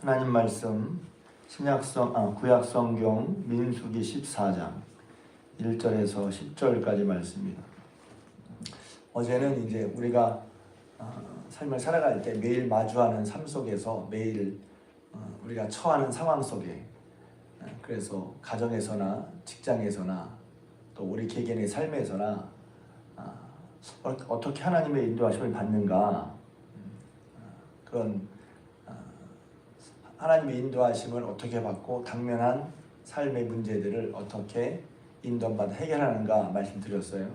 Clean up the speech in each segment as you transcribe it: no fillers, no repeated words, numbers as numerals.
하나님 말씀 구약성경 민수기 14장 1절에서 10절까지 말씀입니다. 어제는 이제 우리가 삶을 살아갈 때 매일 마주하는 삶 속에서 매일 우리가 처하는 상황 속에 그래서 가정에서나 직장에서나 또 우리 개개인의 삶에서나 어떻게 하나님의 인도하심을 받는가, 그런 하나님의 인도하심을 어떻게 받고 당면한 삶의 문제들을 어떻게 인도받아 해결하는가 말씀드렸어요.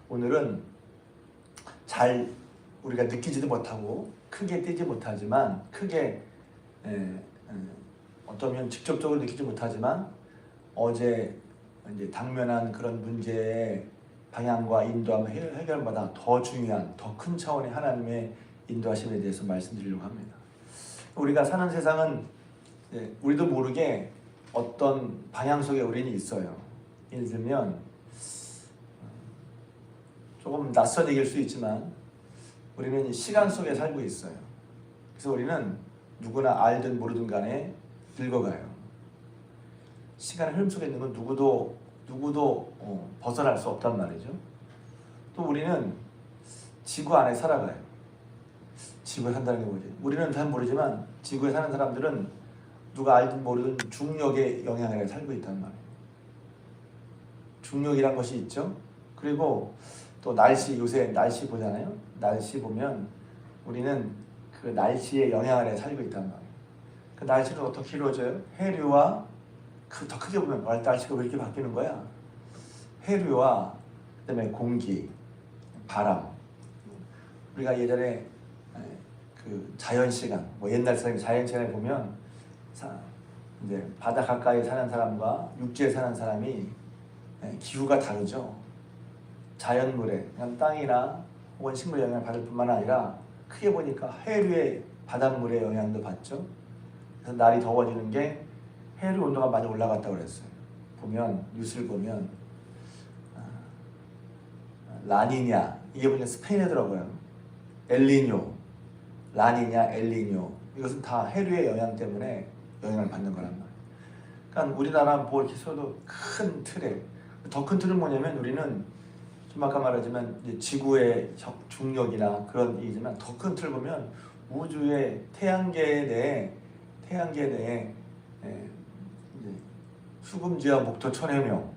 오늘은 잘 우리가 느끼지도 못하고 크게 띄지 못하지만 크게 어쩌면 직접적으로 느끼지 못하지만 어제 이제 당면한 그런 문제의 방향과 인도함을 해결보다 더 중요한 더 큰 차원의 하나님의 인도하심에 대해서 말씀드리려고 합니다. 우리가 사는 세상은 우리도 모르게 어떤 방향 속에 우리는 있어요. 예를 들면 조금 낯선 얘기일 수 있지만 우리는 시간 속에 살고 있어요. 그래서 우리는 누구나 알든 모르든 간에 늙어가요. 시간의 흐름 속에 있는 건 누구도 벗어날 수 없단 말이죠. 또 우리는 지구 안에 살아가요. 지구에 산다는 게 뭐지? 우리는 잘 모르지만 지구에 사는 사람들은 누가 알든 모르든 중력의 영향 아래 살고 있단 말이에요. 중력이란 것이 있죠. 그리고 또 날씨, 요새 날씨 보잖아요. 날씨 보면 우리는 그 날씨의 영향 아래 살고 있단 말이에요. 그 날씨는 어떻게 이루어져요? 해류와 더 크게 보면 날씨가 왜 이렇게 바뀌는 거야? 해류와 그다음에 공기, 바람. 우리가 예전에 그 자연 시간, 옛날 사람이 자연 시간에 보면 이제 바다 가까이 사는 사람과 육지에 사는 사람이 기후가 다르죠. 자연물에 그냥 땅이나 혹은 식물 영향을 받을 뿐만 아니라 크게 보니까 해류의 바닷물의 영향도 받죠. 그래서 날이 더워지는 게 해류 온도가 많이 올라갔다고 그랬어요. 보면 뉴스를 보면 라니냐, 이게 보니까 스페인어더라고요. 엘니뇨, 라니냐, 엘니뇨, 이것은 다 해류의 영향 때문에 영향을 받는 거란 말이에요. 그러니까 우리나라 뭐 이렇게 써도 큰 틀에, 더 큰 틀은 뭐냐면 우리는 좀 아까 말하지만 이제 지구의 중력이나 그런 얘기지만 더 큰 틀 보면 우주의 태양계 내에 수금지와 목토 천해명,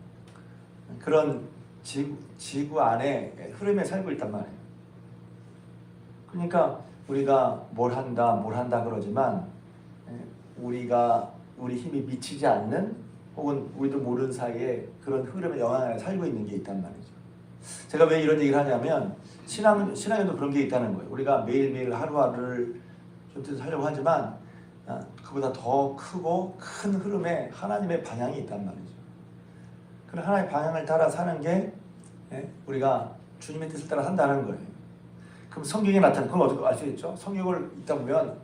그런 지구 안에 흐름에 살고 있단 말이에요. 그러니까 우리가 뭘 한다 그러지만 우리 힘이 미치지 않는 혹은 우리도 모르는 사이에 그런 흐름의 영향 아래 살고 있는 게 있단 말이죠. 제가 왜 이런 얘기를 하냐면 신앙에도 그런 게 있다는 거예요. 우리가 매일매일 하루하루를 좀 살려고 하지만 그보다 더 크고 큰 흐름에 하나님의 방향이 있단 말이죠. 그런 하나님의 방향을 따라 사는 게 우리가 주님의 뜻을 따라 산다는 거예요. 그럼 성경에 나타나는 그걸 어떻게 알 수 있죠? 성경을 읽다 보면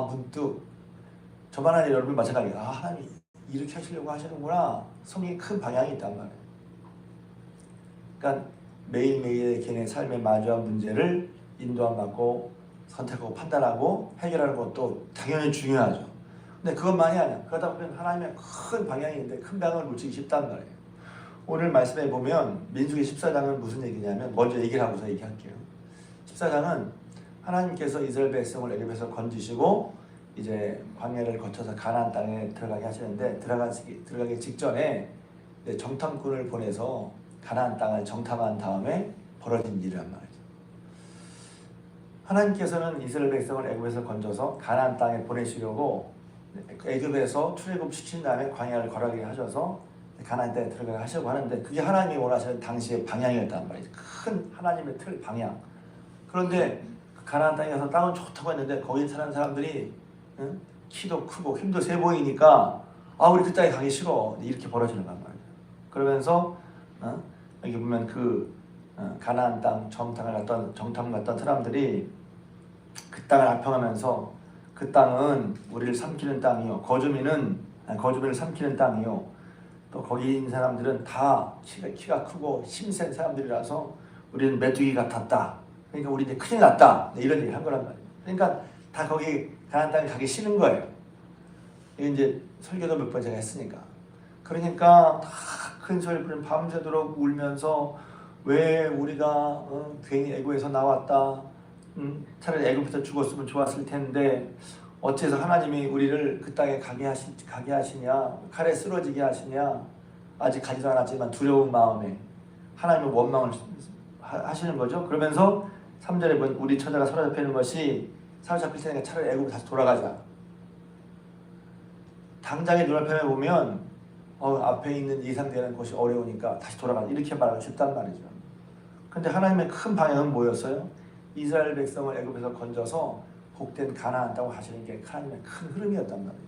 문득 저만 아니라 여러분 마찬가지예요. 하나님이 이렇게 하시려고 하시는구나. 성경에 큰 방향이 있단 말이에요. 그러니까 매일매일의 개인의 삶에 마주한 문제를 인도함 받고 선택하고 판단하고 해결하는 것도 당연히 중요하죠. 근데 그것만이 아니야. 그러다 보면 하나님의 큰 방향이 있는데 큰 방향을 놓치기 쉽단 말이에요. 오늘 말씀에 보면 민수기 14장은 무슨 얘기냐면, 먼저 얘기를 하고서 얘기할게요. 14장은 하나님께서 이스라엘 백성을 애굽에서 건지시고 이제 광야를 거쳐서 가나안 땅에 들어가게 하시는데, 들어가기 직전에 정탐꾼을 보내서 가나안 땅을 정탐한 다음에 벌어진 일이란 말이죠. 하나님께서는 이스라엘 백성을 애굽에서 건져서 가나안 땅에 보내시려고 애굽에서 출애굽시킨 다음에 광야를 걸어가게 하셔서 가나안 땅에 들어가게 하시려고 하는데, 그게 하나님이 원하시는 당시의 방향이었단 말이죠. 큰 하나님의 틀 방향. 그런데 가나안 땅에 가서 땅은 좋다고 했는데 거기 사는 사람들이 키도 크고 힘도 세 보이니까 우리 그 땅에 가기 싫어, 이렇게 벌어지는 건 말이에요. 그러면서 여기 보면 가나안 땅 정탐 갔던 사람들이 그 땅을 압평하면서 그 땅은 우리를 삼키는 땅이요, 거주민을 삼키는 땅이요, 또 거기 있는 사람들은 다 키가 크고 힘센 사람들이라서 우리는 메뚜기 같았다. 그러니까 우리 이제 큰일 났다. 이런 얘기를 한 거란 말이에요. 그러니까 다 거기 가나안 땅에 가기 싫은 거예요. 이게 이제 설교도 몇 번 제가 했으니까. 그러니까 다 큰 소리 부르면 밤새도록 울면서 왜 우리가 괜히 애굽에서 나왔다. 차라리 애굽에서 죽었으면 좋았을 텐데 어째서 하나님이 우리를 그 땅에 가게 하시냐, 칼에 쓰러지게 하시냐. 아직 가지도 않았지만 두려운 마음에 하나님의 원망을 하시는 거죠. 그러면서 3절에 보면 우리 처자가 사로잡히는 것이 사로잡힐 테니까 차라리 애굽으로 다시 돌아가자. 당장의 눈앞에 보면 앞에 있는 예상되는 것이 어려우니까 다시 돌아가자. 이렇게 말하고 싶단 말이죠. 근데 하나님의 큰 방향은 뭐였어요? 이스라엘 백성을 애굽에서 건져서 복된 가나안 땅을 하시는 게 하나님의 큰 흐름이었단 말이에요.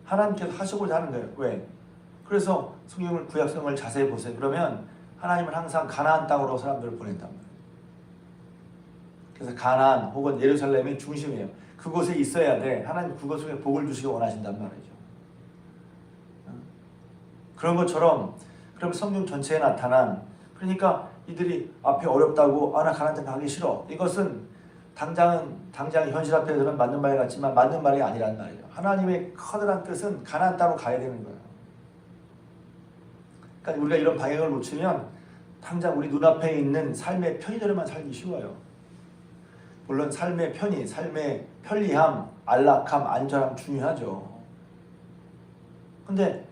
하나님께서 하시고자 하는 거예요. 왜? 그래서 성경을 구약성을 자세히 보세요. 그러면 하나님은 항상 가나안 땅으로 사람들을 보낸단 말이에요. 그래서 가나안 혹은 예루살렘이 중심이에요. 그곳에 있어야 돼. 하나님 그곳 속에 복을 주시기 원하신단 말이죠. 그런 것처럼 그럼 성경 전체에 나타난 그러니까 이들이 앞에 어렵다고 나 가나안 땅 가기 싫어. 이것은 당장 현실 앞에서는 맞는 말 같지만 맞는 말이 아니란 말이에요. 하나님의 커다란 뜻은 가나안 땅으로 가야 되는 거예요. 그러니까 우리가 이런 방향을 놓치면 당장 우리 눈앞에 있는 삶의 편의대로만 살기 쉬워요. 물론 삶의 편의, 삶의 편리함, 안락함, 안전함 중요하죠. 근데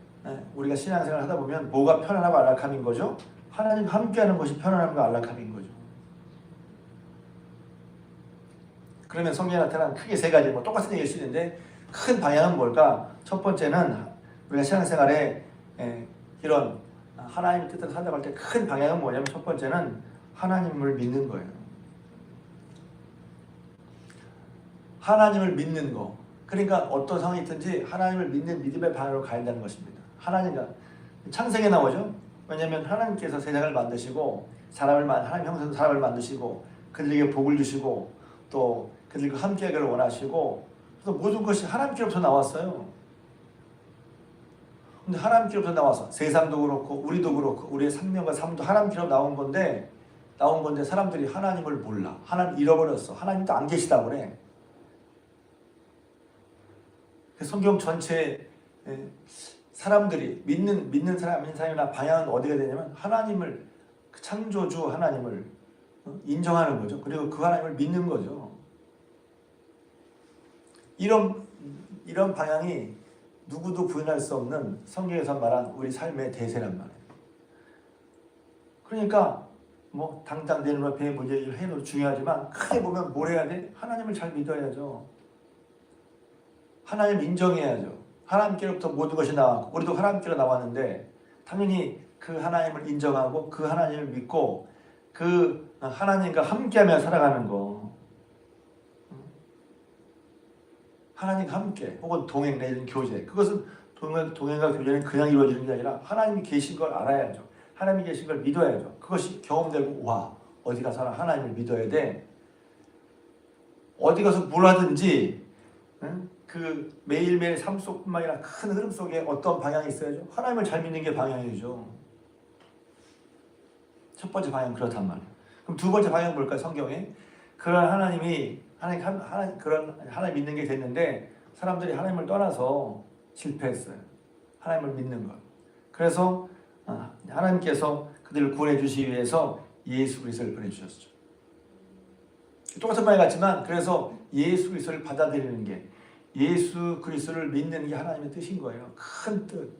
우리가 신앙생활을 하다 보면 뭐가 편안하고 안락함인 거죠? 하나님 함께하는 것이 편안함과 안락함인 거죠. 그러면 성경에 나타난 크게 세 가지, 똑같은 얘기일 수 있는데 큰 방향은 뭘까? 첫 번째는 우리가 신앙생활에 이런 하나님의 뜻대로 살아갈 때 큰 방향은 뭐냐면 첫 번째는 하나님을 믿는 거예요. 하나님을 믿는 거. 그러니까 어떤 상황이 있든지 하나님을 믿는 믿음의 방향으로 가야 한다는 것입니다. 하나님과 창세기에 나오죠. 왜냐하면 하나님께서 세상을 만드시고 하나님 형상으로 사람을 만드시고 그들에게 복을 주시고 또 그들과 함께하기를 원하시고 그래서 모든 것이 하나님께로부터 나왔어요. 근데 하나님께로부터 나와서 세상도 그렇고 우리도 그렇고 우리의 생명과 삶도 하나님께로 나온 건데 사람들이 하나님을 몰라. 하나님 잃어버렸어. 하나님도 안 계시다고 그래. 성경 전체에 사람들이 믿는 사람이나 방향은 어디가 되냐면 하나님을 창조주 하나님을 인정하는 거죠. 그리고 그 하나님을 믿는 거죠. 이런 방향이 누구도 부인할 수 없는 성경에서 말한 우리 삶의 대세란 말이에요. 그러니까 당장 내 눈앞에 문제를 해도 중요하지만 크게 보면 뭘 해야 돼? 하나님을 잘 믿어야죠. 하나님을 인정해야죠. 하나님께로부터 모든 것이 나왔고 우리도 하나님께로 나왔는데 당연히 그 하나님을 인정하고 그 하나님을 믿고 그 하나님과 함께하며 살아가는 거. 하나님과 함께 혹은 동행 내지는 교제. 그것은 동행과 교제는 그냥 이루어지는 게 아니라 하나님이 계신 걸 알아야죠. 하나님이 계신 걸 믿어야죠. 그것이 경험되고 어디 가서나 하나님을 믿어야 돼. 어디 가서 뭘 하든지 그 매일매일 삶 속뿐만 아니라 큰 흐름 속에 어떤 방향이 있어야죠. 하나님을 잘 믿는 게 방향이죠. 첫 번째 방향은 그렇단 말이에요. 그럼 두 번째 방향은 뭘까요? 성경에 그런 하나님 믿는 게 됐는데 사람들이 하나님을 떠나서 실패했어요. 하나님을 믿는 것. 그래서 하나님께서 그들을 구원해 주시기 위해서 예수 그리스도를 보내주셨죠. 똑같은 말 같지만 그래서 예수 그리스도를 받아들이는 게 예수 그리스도를 믿는 게 하나님의 뜻인 거예요. 큰 뜻.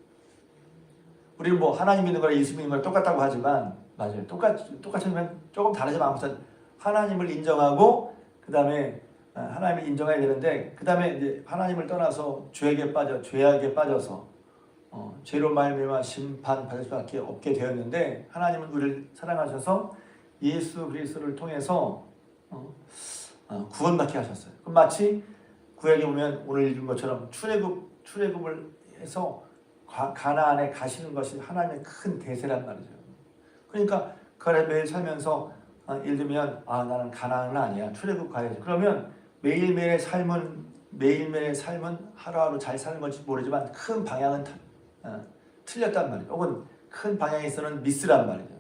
우리는 하나님 믿는 거랑 예수 믿는 거랑 똑같다고 하지만 맞아요. 똑같이 하면 조금 다르지만 아무튼 하나님을 인정하고 그 다음에 하나님을 인정해야 되는데 그 다음에 이제 하나님을 떠나서 죄악에 빠져서 죄로 말미암아 심판받을 수밖에 없게 되었는데 하나님은 우리를 사랑하셔서 예수 그리스도를 통해서 구원받게 하셨어요. 그럼 마치 구약에 보면 오늘 읽은 것처럼 출애굽을 해서 가나안에 가시는 것이 하나님의 큰 대세란 말이죠. 그러니까 그 안에 매일 살면서 예를 들면 나는 가나안은 아니야. 출애굽 가야지. 그러면 매일매일의 삶은 하루하루 잘 사는 건지 모르지만 큰 방향은 틀렸단 말이에요. 혹은 큰 방향에서는 미스란 말이죠.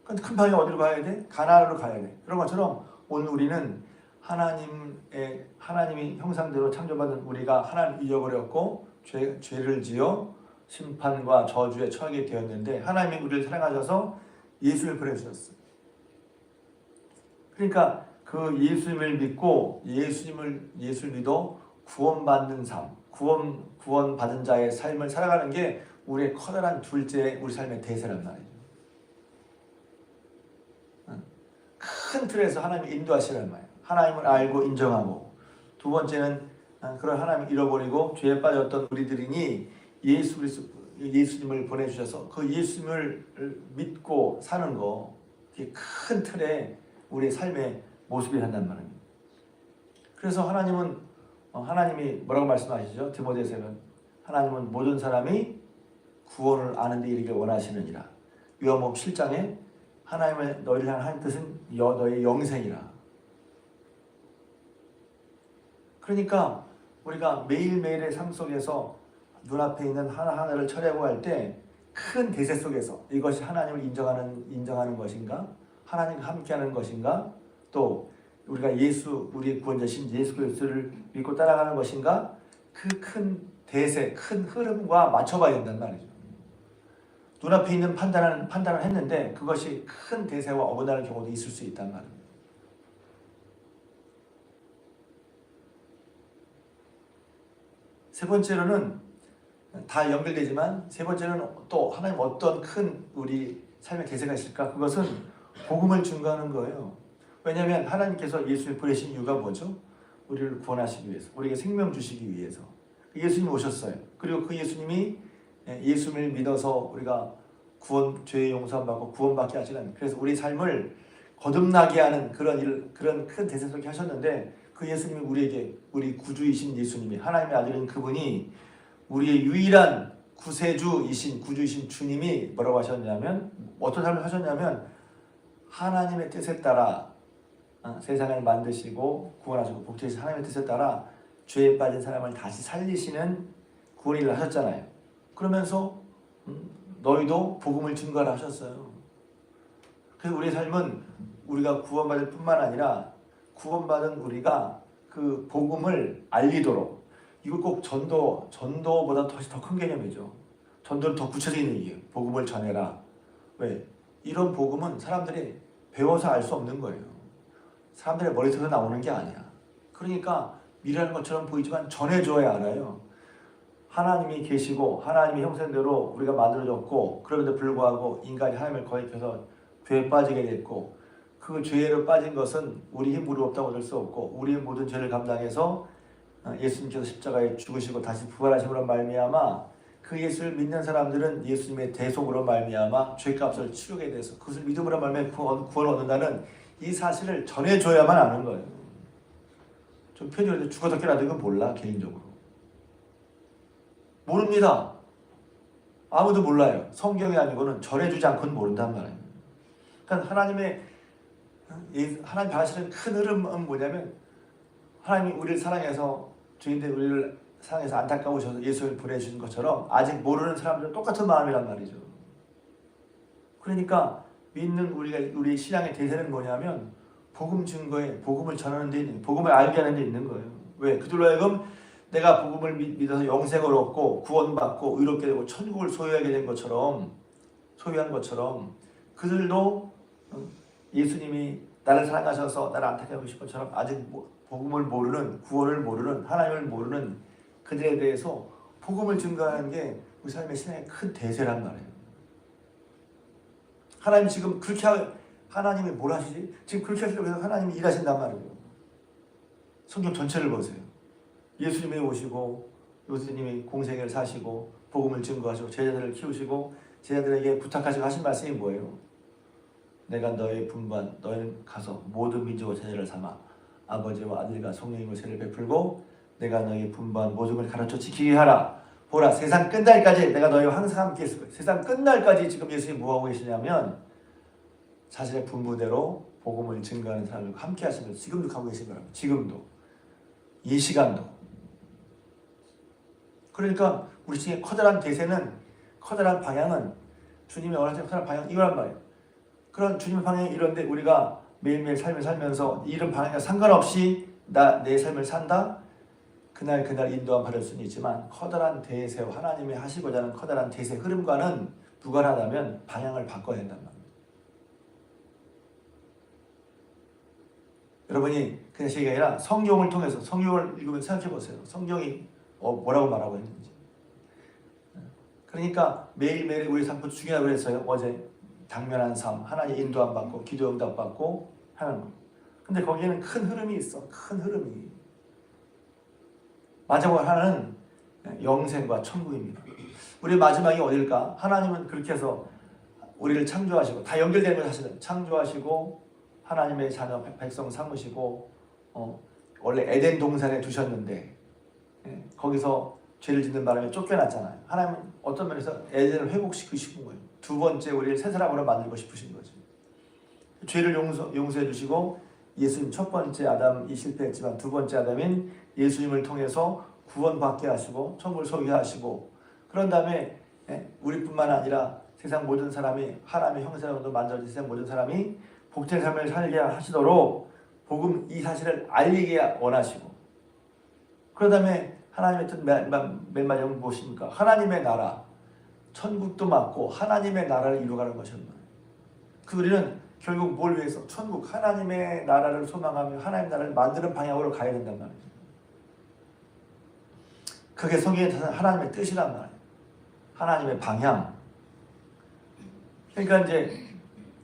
큰 방향 어디로 가야 돼? 가나안으로 가야 돼. 그런 것처럼 오늘 우리는 하나님이 형상대로 창조받은 우리가 하나님 잊어버렸고 죄를 지어 심판과 저주에 처하게 되었는데 하나님이 우리를 사랑하셔서 예수를 보내주셨어요. 그러니까 그 예수님을 믿고 예수를 믿어 구원받는 삶, 구원받은 자의 삶을 살아가는 게 우리의 커다란 둘째 우리 삶의 대세란 말이죠. 큰 틀에서 하나님이 인도하시란 말이에요. 하나님을 알고 인정하고, 두 번째는 그런 하나님을 잃어버리고 죄에 빠졌던 우리들이니 예수님을 보내주셔서 그 예수님을 믿고 사는 거, 그게 큰 틀에 우리의 삶의 모습이 한단 말입니다. 그래서 하나님이 뭐라고 말씀하시죠? 디모데서는 하나님은 모든 사람이 구원을 아는 데 이르기를 원하시느니라. 요한복음 7장에 하나님의 너희를 향한 뜻은 너희의 영생이라. 그러니까 우리가 매일매일의 삶 속에서 눈앞에 있는 하나하나를 처리하고 할 때 큰 대세 속에서 이것이 하나님을 인정하는 것인가? 하나님과 함께하는 것인가? 또 우리가 우리의 구원자신 예수 그리스도를 믿고 따라가는 것인가? 그 큰 대세, 큰 흐름과 맞춰봐야 된단 말이죠. 눈앞에 있는 판단을 했는데 그것이 큰 대세와 어긋나는 경우도 있을 수 있단 말입니다. 세 번째로는 다 연결되지만 세 번째는 또 하나님 어떤 큰 우리 삶의 대세가 있을까? 그것은 복음을 증거하는 거예요. 왜냐하면 하나님께서 예수를 보내신 이유가 뭐죠? 우리를 구원하시기 위해서, 우리에게 생명 주시기 위해서 예수님이 오셨어요. 그리고 그 예수님을 믿어서 우리가 죄의 용서함 받고 구원받게 하시는, 그래서 우리 삶을 거듭나게 하는 그런 큰 대세 속에 하셨는데, 그 예수님이 우리 구주이신 예수님이, 하나님의 아들인 그분이 우리의 유일한 구주이신 주님이 뭐라고 하셨냐면, 어떤 삶을 하셨냐면 하나님의 뜻에 따라 세상을 만드시고 구원하시고 복주이신 하나님의 뜻에 따라 죄에 빠진 사람을 다시 살리시는 구원 일을 하셨잖아요. 그러면서 너희도 복음을 증거하라 하셨어요. 그래서 우리의 삶은 우리가 구원받을 뿐만 아니라 구원받은 우리가 그 복음을 알리도록, 이거 꼭 전도보다 더 큰 개념이죠. 전도는 더 구체적인 얘기예요. 복음을 전해라. 왜? 이런 복음은 사람들이 배워서 알 수 없는 거예요. 사람들의 머리에서 나오는 게 아니야. 그러니까 미래하는 것처럼 보이지만 전해줘야 알아요. 하나님이 계시고 하나님의 형상대로 우리가 만들어졌고, 그럼에도 불구하고 인간이 하나님을 거역해서 죄에 빠지게 됐고, 그 죄로 빠진 것은 우리 힘으로 없다고 할 수 없고, 우리의 모든 죄를 감당해서 예수님께서 십자가에 죽으시고 다시 부활하심으로 말미암아 그 예수를 믿는 사람들은 예수님의 대속으로 말미암아 죄값을 치르게 돼서 그것을 믿음으로 말미암아 구원을 얻는다는 이 사실을 전해줘야만 아는 거예요. 좀 편히 죽어서 깨닫는 건 몰라. 개인적으로 모릅니다. 아무도 몰라요. 성경이 아니고는 전해주지 않고는 모른단 말이에요. 그러니까 하나님 하시는 큰 흐름은 뭐냐면, 하나님이 우리를 사랑해서, 주인들 우리를 사랑해서 안타까우셔서 예수를 보내주신 것처럼 아직 모르는 사람들은 똑같은 마음이란 말이죠. 그러니까 믿는 우리 신앙의 대세는 뭐냐면 복음 증거에, 복음을 전하는 데 있는, 복음을 알게 하는 데 있는 거예요. 왜? 그들로 하여금 내가 복음을 믿어서 영생을 얻고 구원받고 의롭게 되고 천국을 소유한 것처럼 그들도 예수님이 나를 사랑하셔서 나를 안타까워 하신 것처럼 아직 복음을 모르는, 구원을 모르는, 하나님을 모르는 그들에 대해서 복음을 증거하는 게 우리 삶의 신앙의 큰 대세란 말이에요. 하나님 지금 하나님이 뭘 하시지? 지금 그렇게 하시려고 해서 하나님이 일하신단 말이에요. 성경 전체를 보세요. 예수님이 오시고 예수님이 공생애를 사시고 복음을 증거하시고 제자들을 키우시고 제자들에게 부탁하시고 하신 말씀이 뭐예요? 내가 너의 분반, 너희는 가서 모든 민족의 제자를 삼아 아버지와 아들과 성령님의 세를 베풀고 내가 너희 분반 모든 걸 가르쳐 지키게 하라. 보라, 세상 끝날까지 내가 너희와 항상 함께 있을 거야. 세상 끝날까지 지금 예수님이 뭐하고 계시냐면 자신의 분부대로 복음을 증거하는 사람들과 함께 하시면서 지금도 가고 계신 거라고. 지금도. 이 시간도. 그러니까 우리 중에 커다란 방향은 주님이 원하시는 커다란 방향 이거란 말이에요. 그런 주님의 방향이 이런데 우리가 매일매일 삶을 살면서 이런 방향과 상관없이 내 삶을 산다? 그날 인도함 받을 수는 있지만 커다란 대세와 하나님이 하시고자 하는 커다란 대세 흐름과는 무관하다면 방향을 바꿔야 된단 말이에요. 여러분이 그냥 얘기가 아니라 성경을 통해서 성경을 읽으면 생각해 보세요. 성경이 뭐라고 말하고 있는지. 그러니까 매일매일 우리 삶도 중요하다고 그랬어요. 어제 당면한 삶, 하나님 인도함 받고 기도 응답 받고 하는 거. 근데 거기에는 큰 흐름이 있어. 큰 흐름이. 마지막 하나는 영생과 천국입니다. 우리 마지막이 어딜까? 하나님은 그렇게 해서 우리를 창조하시고 다 연결되는 걸 사실은 창조하시고 하나님의 자녀 백성 삼으시고 원래 에덴 동산에 두셨는데 거기서 죄를 짓는 바람에 쫓겨났잖아요. 하나님은 어떤 면에서 에덴을 회복시키고 싶은 거예요. 두 번째 우리를 새 사람으로 만들고 싶으신 거죠. 죄를 용서해 주시고 예수님 첫 번째 아담이 실패했지만 두 번째 아담인 예수님을 통해서 구원받게 하시고 천국을 소유하게 하시고 그런 다음에 우리뿐만 아니라 세상 모든 사람이 하나님의 형상으로 만들어진 세상 모든 사람이 복된 삶을 살게 하시도록 복음 이 사실을 알리게 원하시고 그런 다음에 하나님의 뜻 맨 마지막은 무엇입니까? 하나님의 나라 천국도 맞고 하나님의 나라를 이루어가는 것입니다. 그 우리는 결국 뭘 위해서? 천국 하나님의 나라를 소망하며 하나님의 나라를 만드는 방향으로 가야 된단 말이죠. 그게 성경에 하나님의 뜻이란 말이에요. 하나님의 방향. 그러니까 이제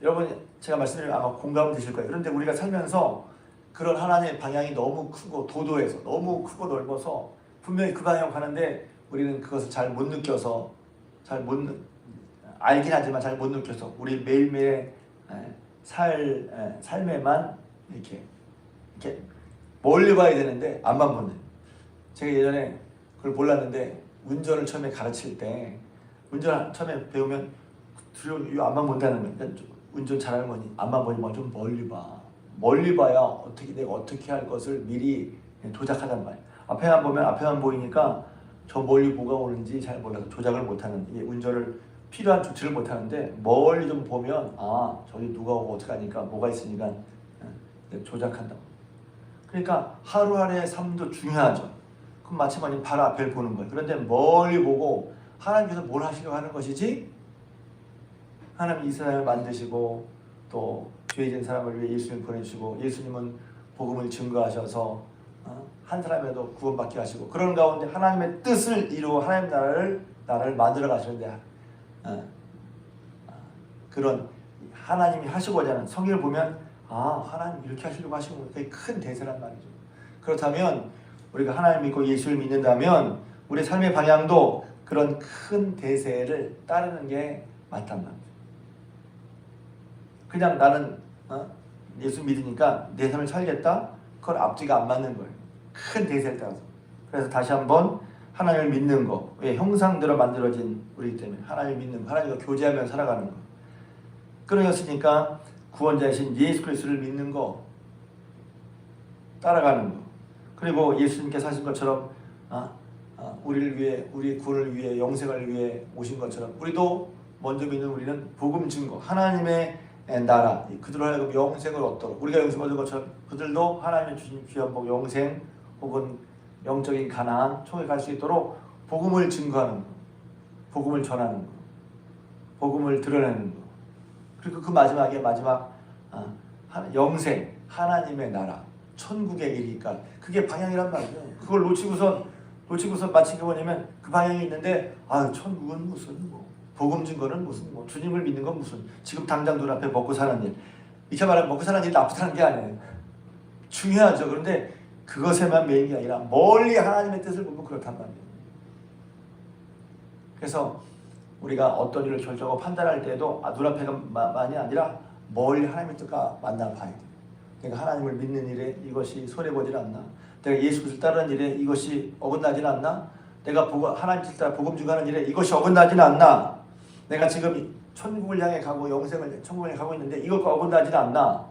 여러분 제가 말씀드리면 아마 공감이 되실 거예요. 그런데 우리가 살면서 그런 하나님의 방향이 너무 크고 도도해서 너무 크고 넓어서 분명히 그 방향으로 가는데 우리는 그것을 잘 못 느껴서 알긴 하지만 잘 못 느껴서 우리 매일매일 삶에만 이렇게 멀리 봐야 되는데 앞만 보는. 제가 예전에 그걸 몰랐는데 운전을 처음에 가르칠 때 운전 처음에 배우면 두려운 앞만 본다는 거예요. 그러니까 운전 잘하는 거니 앞만 보지 마. 좀 멀리 봐. 멀리 봐야 내가 어떻게 할 것을 미리 조작하단 말이에요. 앞에만 보면 앞에만 보이니까 저 멀리 뭐가 오는지 잘 몰라서 조작을 못하는 이게 운전을 필요한 조치를 못하는데 멀리 좀 보면 저기 누가 오고 어떡하니까 뭐가 있으니까 조작한다고. 그러니까 하루하루의 삶도 중요하죠. 그럼 마침내 바로 앞을 보는 거예요. 그런데 멀리 보고 하나님께서 뭘 하시려고 하는 것이지? 하나님 이 세상을 만드시고 또 죄진 사람을 위해 예수님을 보내주시고 예수님은 복음을 증거하셔서 한 사람이라도 구원받게 하시고 그런 가운데 하나님의 뜻을 이루어 하나님 나라를 만들어 가시는데 그런 하나님이 하시고자 하는 성경을 보면 하나님 이렇게 하시려고 하시는 거 그게 큰 대세란 말이죠. 그렇다면 우리가 하나님 믿고 예수를 믿는다면 우리 삶의 방향도 그런 큰 대세를 따르는 게 맞단 말이죠. 그냥 나는 예수 믿으니까 내 삶을 살겠다? 그건 앞뒤가 안 맞는 거예요. 큰 대세를 따라서. 그래서 다시 한번 하나님을 믿는 거, 형상대로 만들어진 우리 때문에 하나님을 믿는 거, 하나님과 교제하며 살아가는 거. 그러셨으니까 구원자이신 예수 그리스도를 믿는 거, 따라가는 거. 그리고 예수님께서 하신 것처럼 우리를 위해, 우리 구원을 위해, 영생을 위해 오신 것처럼 우리도 먼저 믿는 우리는 복음 증거, 하나님의 나라, 그들로 하여금 영생을 얻도록 우리가 영생을 얻은 것처럼 그들도 하나님의 주신 귀한 복, 영생 혹은 영적인 가나안, 천국에 갈 수 있도록 복음을 증거하는 것, 복음을 전하는 것, 복음을 드러내는 것. 그리고 그 마지막 영생, 하나님의 나라, 천국의 일이니까 그게 방향이란 말이죠. 그걸 놓치고선 마치 뭐냐면 그 방향이 있는데 천국은 무슨 복음 증거는 무슨 주님을 믿는 건 무슨 지금 당장 눈앞에 먹고 사는 일. 이렇게 말하면 먹고 사는 일이 나쁘다는 게 아니에요. 중요하죠. 그런데 그것에만 메인 게 아니라 멀리 하나님의 뜻을 보면 그렇단 말이에요. 그래서 우리가 어떤 일을 결정하고 판단할 때도 눈앞에만이 아니라 멀리 하나님의 뜻과 만나봐야 돼요. 내가 하나님을 믿는 일에 이것이 손해보질 않나? 내가 예수 그리스도를 따르는 일에 이것이 어긋나진 않나? 내가 하나님 뜻 따라 복음 증거하는 일에 이것이 어긋나진 않나? 내가 지금 천국을 향해 가고 천국을 향해 가고 있는데 이것과 어긋나진 않나?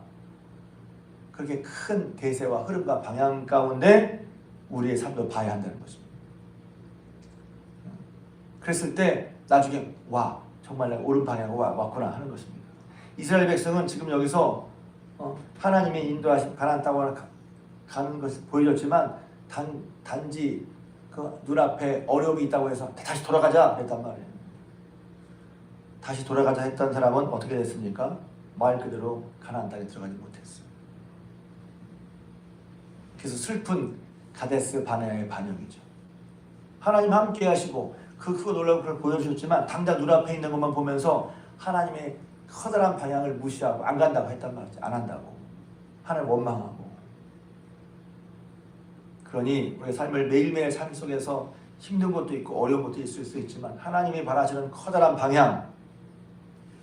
그렇게 큰 대세와 흐름과 방향 가운데 우리의 삶도 봐야 한다는 것입니다. 그랬을 때 나중에 정말 내가 옳은 방향으로 왔구나 하는 것입니다. 이스라엘 백성은 지금 여기서 하나님의 인도하신 가나안 땅으로 가는 것을 보여줬지만 단지 그 눈앞에 어려움이 있다고 해서 다시 돌아가자 그랬단 말이에요. 다시 돌아가자 했던 사람은 어떻게 됐습니까? 말 그대로 가나안 땅에 들어가지 못했어요. 그래서 슬픈 가데스 바네아의 반영이죠. 하나님 함께 하시고 크고 놀라운 걸 보여주셨지만 당장 눈앞에 있는 것만 보면서 하나님의 커다란 방향을 무시하고 안 간다고 했단 말이죠. 안 한다고. 하나님 원망하고. 그러니 우리의 삶을 매일매일 삶 속에서 힘든 것도 있고 어려운 것도 있을 수 있지만 하나님이 바라시는 커다란 방향,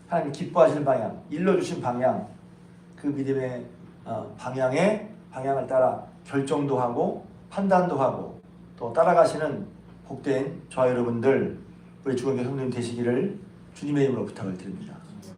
하나님 기뻐하시는 방향, 일러주신 방향, 그 믿음의 방향을 따라 결정도 하고 판단도 하고 또 따라가시는 복된 저와 여러분들 우리 주님의 성도님 되시기를 주님의 이름으로 부탁을 드립니다.